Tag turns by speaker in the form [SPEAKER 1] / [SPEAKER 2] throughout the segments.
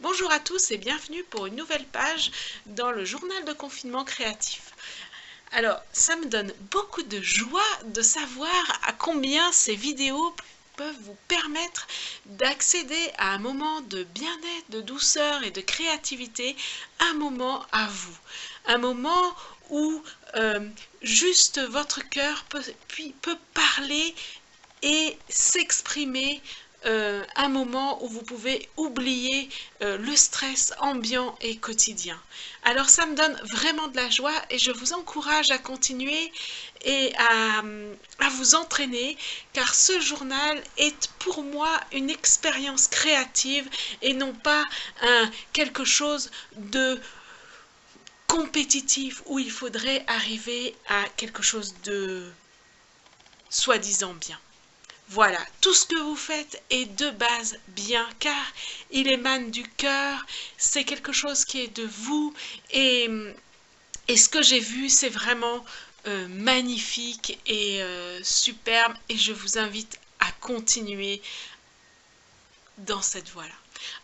[SPEAKER 1] Bonjour à tous et bienvenue pour une nouvelle page dans le journal de confinement créatif. Alors, ça me donne beaucoup de joie de savoir à combien ces vidéos peuvent vous permettre d'accéder à un moment de bien-être, de douceur et de créativité, un moment à vous. Un moment où juste votre cœur peut parler et s'exprimer, un moment où vous pouvez oublier le stress ambiant et quotidien. Alors ça me donne vraiment de la joie et je vous encourage à continuer et à vous entraîner, car ce journal est pour moi une expérience créative et non pas quelque chose de compétitif où il faudrait arriver à quelque chose de soi-disant bien. Voilà, tout ce que vous faites est de base bien, car il émane du cœur, c'est quelque chose qui est de vous, et, et ce que j'ai vu, c'est vraiment magnifique et superbe, et je vous invite à continuer dans cette voie-là.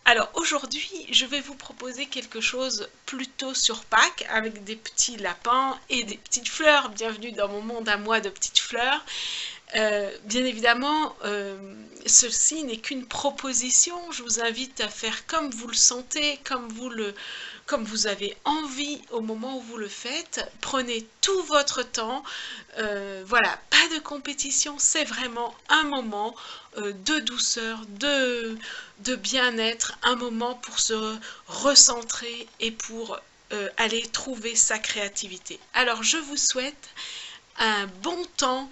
[SPEAKER 1] Alors aujourd'hui, je vais vous proposer quelque chose plutôt sur Pâques, avec des petits lapins et des petites fleurs. Bienvenue dans mon monde à moi de petites fleurs. Bien évidemment, ceci n'est qu'une proposition. Je vous invite à faire comme vous le sentez, comme vous avez envie au moment où vous le faites. Prenez tout votre temps. Voilà, pas de compétition. C'est vraiment un moment de douceur, de bien-être, un moment pour se recentrer et pour aller trouver sa créativité. Alors, je vous souhaite un bon temps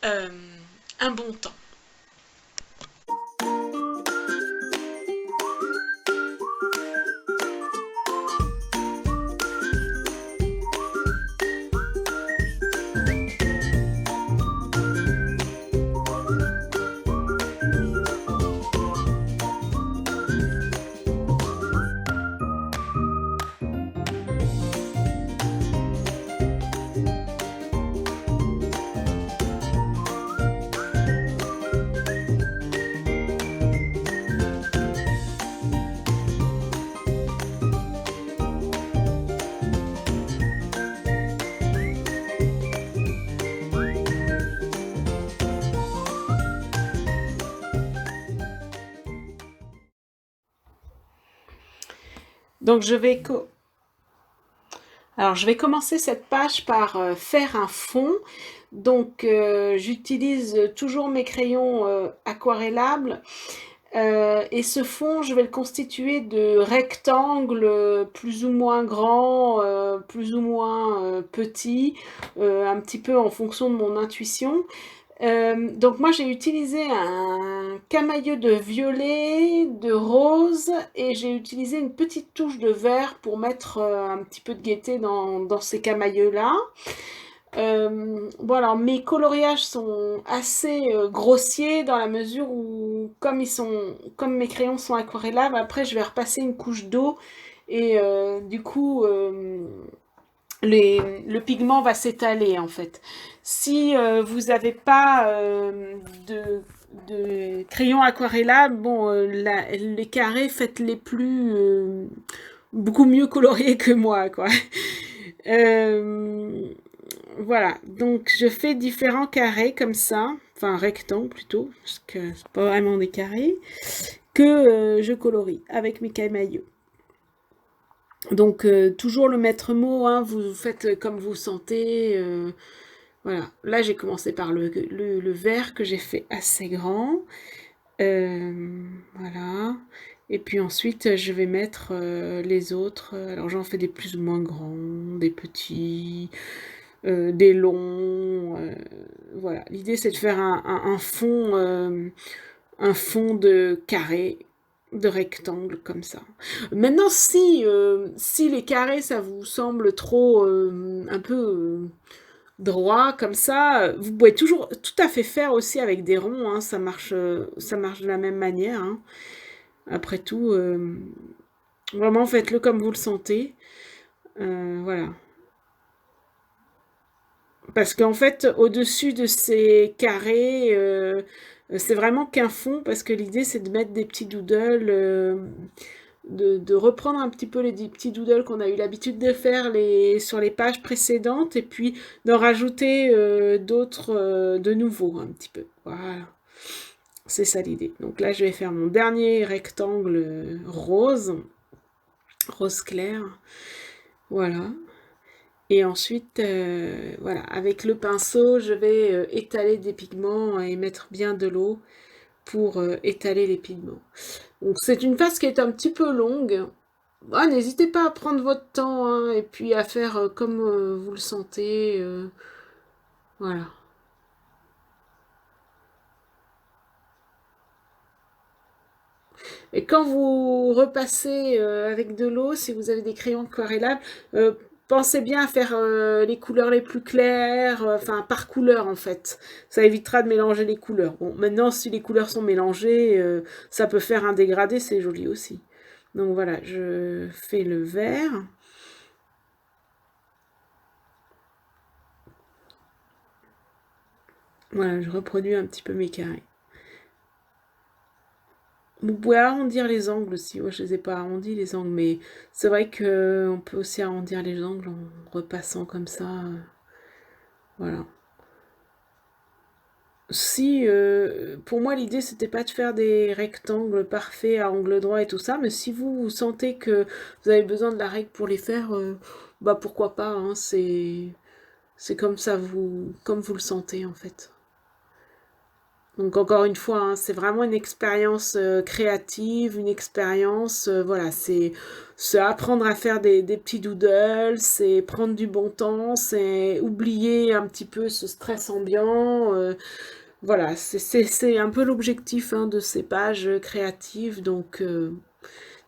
[SPEAKER 1] euh, un bon temps. Donc je vais commencer cette page par faire un fond. Donc j'utilise toujours mes crayons aquarellables. Et ce fond, je vais le constituer de rectangles plus ou moins grands, plus ou moins petits, un petit peu en fonction de mon intuition. Donc moi j'ai utilisé un camailleux de violet, de rose, et j'ai utilisé une petite touche de vert pour mettre un petit peu de gaieté dans ces camailleux-là. Bon alors mes coloriages sont assez grossiers dans la mesure où comme mes crayons sont aquarellables, après je vais repasser une couche d'eau et du coup le pigment va s'étaler en fait. Si vous n'avez pas de crayon aquarellable, bon, les carrés, faites-les plus beaucoup mieux coloriés que moi, quoi. Euh, voilà, donc je fais différents carrés comme ça, enfin rectangles plutôt, parce que c'est pas vraiment des carrés, que je colorie avec mes camailleux. Donc toujours le maître mot, hein, vous faites comme vous sentez. Voilà, là j'ai commencé par le vert que j'ai fait assez grand. Voilà. Et puis ensuite je vais mettre les autres. Alors j'en fais des plus ou moins grands, des petits, des longs. Voilà, l'idée c'est de faire un fond de carré, de rectangle comme ça. Maintenant, si les carrés, ça vous semble trop un peu droit comme ça, vous pouvez toujours tout à fait faire aussi avec des ronds, hein, ça marche de la même manière, hein. Après tout, vraiment faites-le comme vous le sentez. Voilà. Parce qu'en fait, au-dessus de ces carrés, c'est vraiment qu'un fond, parce que l'idée c'est de mettre des petits doodles de reprendre un petit peu les petits doodles qu'on a eu l'habitude de faire sur les pages précédentes et puis d'en rajouter d'autres de nouveaux un petit peu. Voilà, c'est ça l'idée. Donc là, je vais faire mon dernier rectangle rose clair. Voilà. Et ensuite, voilà, avec le pinceau, je vais étaler des pigments et mettre bien de l'eau pour étaler les pigments. Donc c'est une phase qui est un petit peu longue. Ah, n'hésitez pas à prendre votre temps hein, et puis à faire comme vous le sentez. Voilà. Et quand vous repassez avec de l'eau, si vous avez des crayons aquarellables, pensez bien à faire les couleurs les plus claires, enfin par couleur en fait. Ça évitera de mélanger les couleurs. Bon, maintenant, si les couleurs sont mélangées, ça peut faire un dégradé, c'est joli aussi. Donc voilà, je fais le vert. Voilà, je reproduis un petit peu mes carrés. Vous pouvez arrondir les angles aussi. Moi, je ne les ai pas arrondis, les angles, mais c'est vrai qu'on peut aussi arrondir les angles en repassant comme ça. Voilà. Si, pour moi, l'idée, c'était pas de faire des rectangles parfaits à angle droit et tout ça, mais si vous sentez que vous avez besoin de la règle pour les faire, bah pourquoi pas, hein, c'est comme ça, comme vous le sentez, en fait. Donc encore une fois, hein, c'est vraiment une expérience créative, une expérience, voilà, c'est apprendre à faire des petits doodles, c'est prendre du bon temps, c'est oublier un petit peu ce stress ambiant. Voilà, c'est un peu l'objectif hein, de ces pages créatives, donc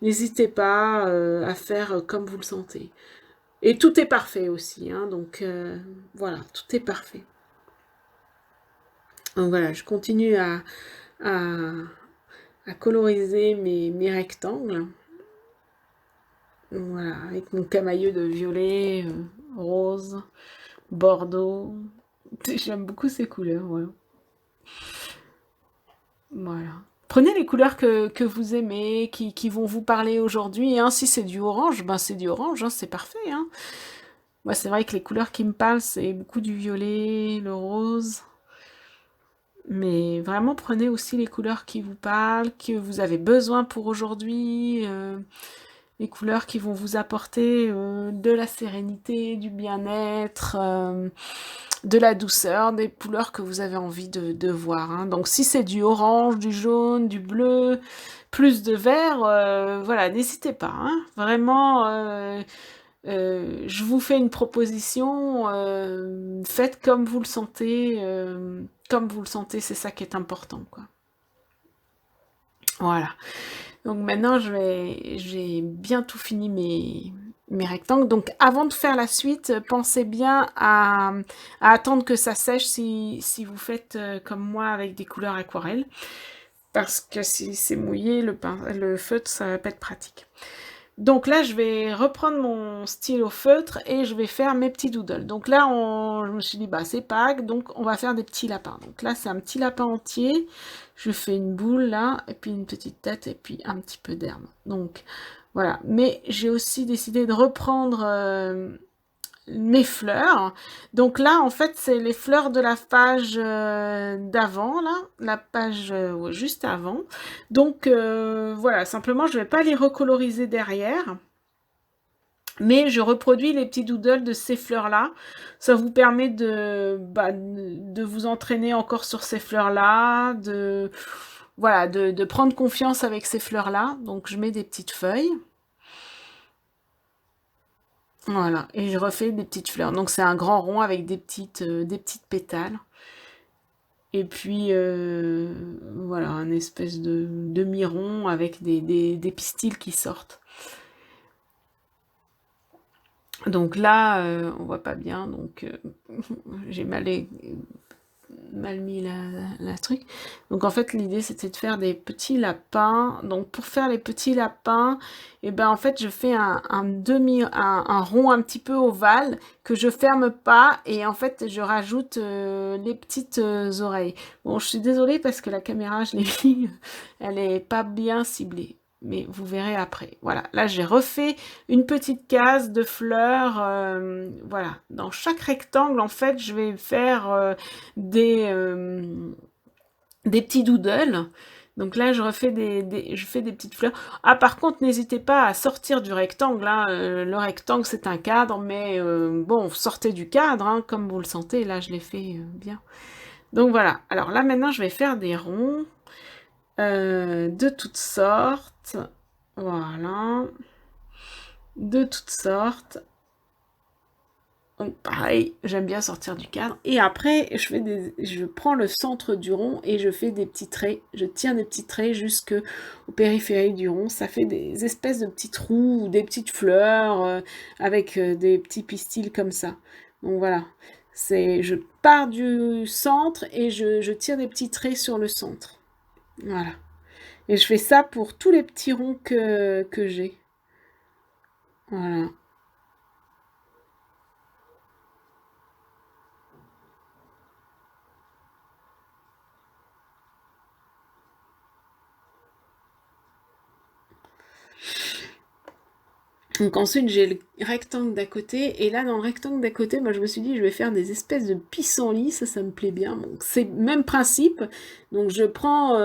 [SPEAKER 1] n'hésitez pas à faire comme vous le sentez. Et tout est parfait aussi, hein, donc voilà, tout est parfait. Donc voilà, je continue à, à coloriser mes rectangles. Voilà, avec mon camailleux de violet, rose, bordeaux. J'aime beaucoup ces couleurs, ouais. Voilà. Prenez les couleurs que vous aimez, qui vont vous parler aujourd'hui. Hein. Si c'est du orange, ben c'est du orange, hein, c'est parfait. Hein. Moi, c'est vrai que les couleurs qui me parlent, c'est beaucoup du violet, le rose. Mais vraiment, prenez aussi les couleurs qui vous parlent, que vous avez besoin pour aujourd'hui. Les couleurs qui vont vous apporter de la sérénité, du bien-être, de la douceur, des couleurs que vous avez envie de voir. Hein. Donc si c'est du orange, du jaune, du bleu, plus de vert, voilà, n'hésitez pas. Hein. Vraiment, je vous fais une proposition, faites comme vous le sentez, c'est ça qui est important, quoi. Voilà. Donc maintenant, j'ai bien tout fini mes rectangles. Donc avant de faire la suite, pensez bien à attendre que ça sèche si vous faites comme moi avec des couleurs aquarelles. Parce que si c'est mouillé, le feutre, ça va pas être pratique. Donc là, je vais reprendre mon stylo feutre et je vais faire mes petits doodles. Donc là, je me suis dit, bah c'est Pâques, donc on va faire des petits lapins. Donc là, c'est un petit lapin entier. Je fais une boule là, et puis une petite tête, et puis un petit peu d'herbe. Donc voilà. Mais j'ai aussi décidé de reprendre mes fleurs. Donc là, en fait, c'est les fleurs de la page d'avant, là, la page ouais, juste avant. Donc voilà, simplement, je ne vais pas les recoloriser derrière. Mais je reproduis les petits doodles de ces fleurs-là. Ça vous permet de vous entraîner encore sur ces fleurs-là, voilà, de prendre confiance avec ces fleurs-là. Donc je mets des petites feuilles. Voilà, et je refais des petites fleurs. Donc c'est un grand rond avec des petites pétales. Et puis voilà, un espèce de demi-rond avec des pistils qui sortent. Donc là, on voit pas bien, donc j'ai mal mis la truc. Donc en fait, l'idée c'était de faire des petits lapins. Donc pour faire les petits lapins, et ben en fait je fais un rond un petit peu ovale que je ferme pas et en fait je rajoute les petites oreilles. Bon, je suis désolée parce que la caméra, je l'ai mis, elle est pas bien ciblée. mais vous verrez après. Voilà, là j'ai refait une petite case de fleurs, voilà. Dans chaque rectangle, en fait, je vais faire des petits doodles. Donc là, je refais je fais des petites fleurs. Ah, par contre, n'hésitez pas à sortir du rectangle, hein. Le rectangle, c'est un cadre, mais bon, sortez du cadre, hein, comme vous le sentez. Là, je l'ai fait bien. Donc voilà. Alors là, maintenant, je vais faire des ronds de toutes sortes. Voilà. De toutes sortes. Donc pareil, j'aime bien sortir du cadre. Et après, je prends le centre du rond et je fais des petits traits. Je tire des petits traits jusqu'au périphérie du rond. Ça fait des espèces de petits trous ou des petites fleurs avec des petits pistils comme ça. Donc voilà. Je pars du centre et je tire des petits traits sur le centre. Voilà. Et je fais ça pour tous les petits ronds que j'ai. Voilà. Donc ensuite j'ai le rectangle d'à côté, et là dans le rectangle d'à côté, moi je me suis dit je vais faire des espèces de pissenlits, ça me plaît bien. Donc c'est le même principe, donc je prends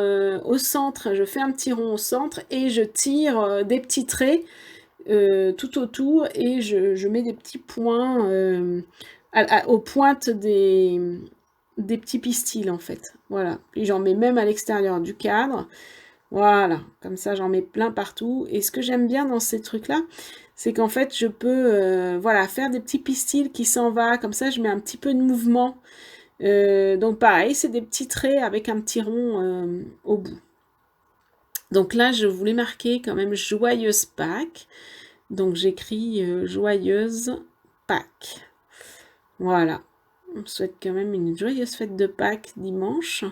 [SPEAKER 1] au centre, je fais un petit rond au centre et je tire des petits traits tout autour, et je mets des petits points aux pointes des petits pistils en fait. Voilà, puis j'en mets même à l'extérieur du cadre. Voilà, comme ça j'en mets plein partout. Et ce que j'aime bien dans ces trucs-là, c'est qu'en fait je peux voilà, faire des petits pistils qui s'en va, comme ça je mets un petit peu de mouvement. Donc pareil, c'est des petits traits avec un petit rond au bout. Donc là je voulais marquer quand même joyeuse Pâques. Donc j'écris joyeuse Pâques. Voilà, on souhaite quand même une joyeuse fête de Pâques dimanche.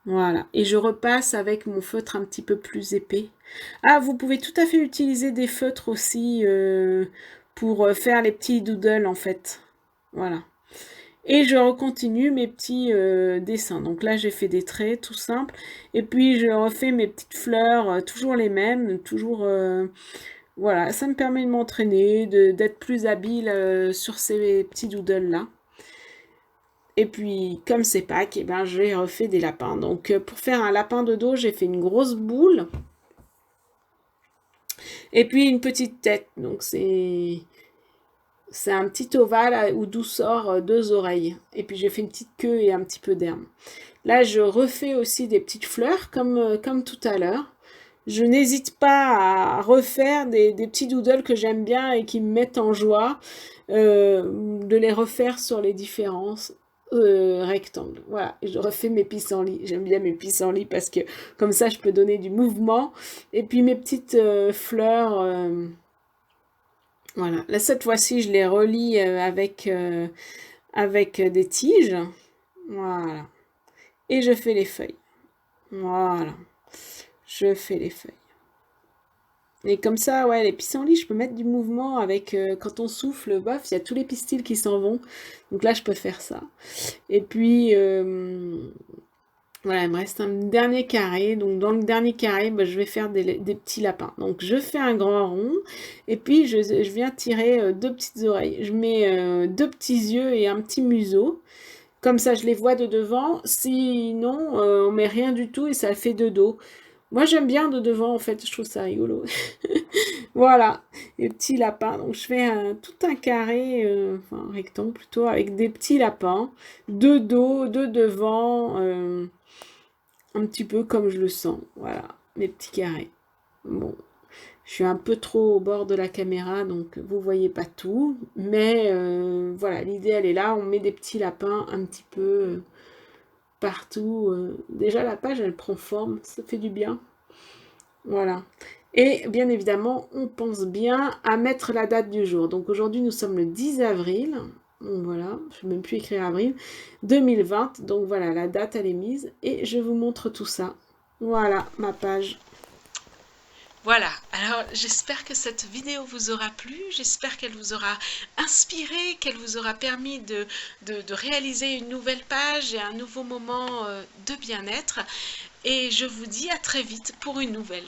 [SPEAKER 1] Voilà, et je repasse avec mon feutre un petit peu plus épais. Ah, vous pouvez tout à fait utiliser des feutres aussi pour faire les petits doodles en fait. Voilà. Et je recontinue mes petits dessins. Donc là, j'ai fait des traits tout simples. Et puis, je refais mes petites fleurs, toujours les mêmes, toujours... voilà, ça me permet de m'entraîner, d'être plus habile sur ces petits doodles-là. Et puis, comme c'est Pâques, eh ben, j'ai refait des lapins. Donc, pour faire un lapin de dos, j'ai fait une grosse boule. Et puis, une petite tête. Donc, c'est un petit ovale où d'où sort deux oreilles. Et puis, j'ai fait une petite queue et un petit peu d'herbe. Là, je refais aussi des petites fleurs, comme tout à l'heure. Je n'hésite pas à refaire des petits doodles que j'aime bien et qui me mettent en joie, de les refaire sur les différences. Rectangle. Voilà, je refais mes pissenlits. J'aime bien mes pissenlits parce que comme ça, je peux donner du mouvement. Et puis mes petites fleurs. Voilà. Là, cette fois-ci, je les relie avec des tiges. Voilà. Et je fais les feuilles. Voilà. Je fais les feuilles. Et comme ça, ouais, les pissenlits, je peux mettre du mouvement avec, quand on souffle, bof, il y a tous les pistils qui s'en vont. Donc là, je peux faire ça. Et puis, voilà, il me reste un dernier carré. Donc dans le dernier carré, bah, je vais faire des petits lapins. Donc je fais un grand rond. Et puis, je viens tirer deux petites oreilles. Je mets deux petits yeux et un petit museau. Comme ça, je les vois de devant. Sinon, on met rien du tout et ça fait de dos. Moi, j'aime bien de devant, en fait, je trouve ça rigolo. Voilà, les petits lapins. Donc, je fais tout un carré, enfin, un rectangle plutôt, avec des petits lapins, de dos, de devant, un petit peu comme je le sens. Voilà, mes petits carrés. Bon, je suis un peu trop au bord de la caméra, donc vous voyez pas tout. Mais voilà, l'idée, elle est là. On met des petits lapins un petit peu partout. Déjà, la page, elle prend forme, ça fait du bien. Voilà. Et bien évidemment, on pense bien à mettre la date du jour. Donc aujourd'hui, nous sommes le 10 avril. Donc voilà, je ne vais même plus écrire avril 2020. Donc voilà, la date, elle est mise. Et je vous montre tout ça. Voilà, ma page.
[SPEAKER 2] Voilà, alors j'espère que cette vidéo vous aura plu, j'espère qu'elle vous aura inspiré, qu'elle vous aura permis de réaliser une nouvelle page et un nouveau moment de bien-être. Et je vous dis à très vite pour une nouvelle.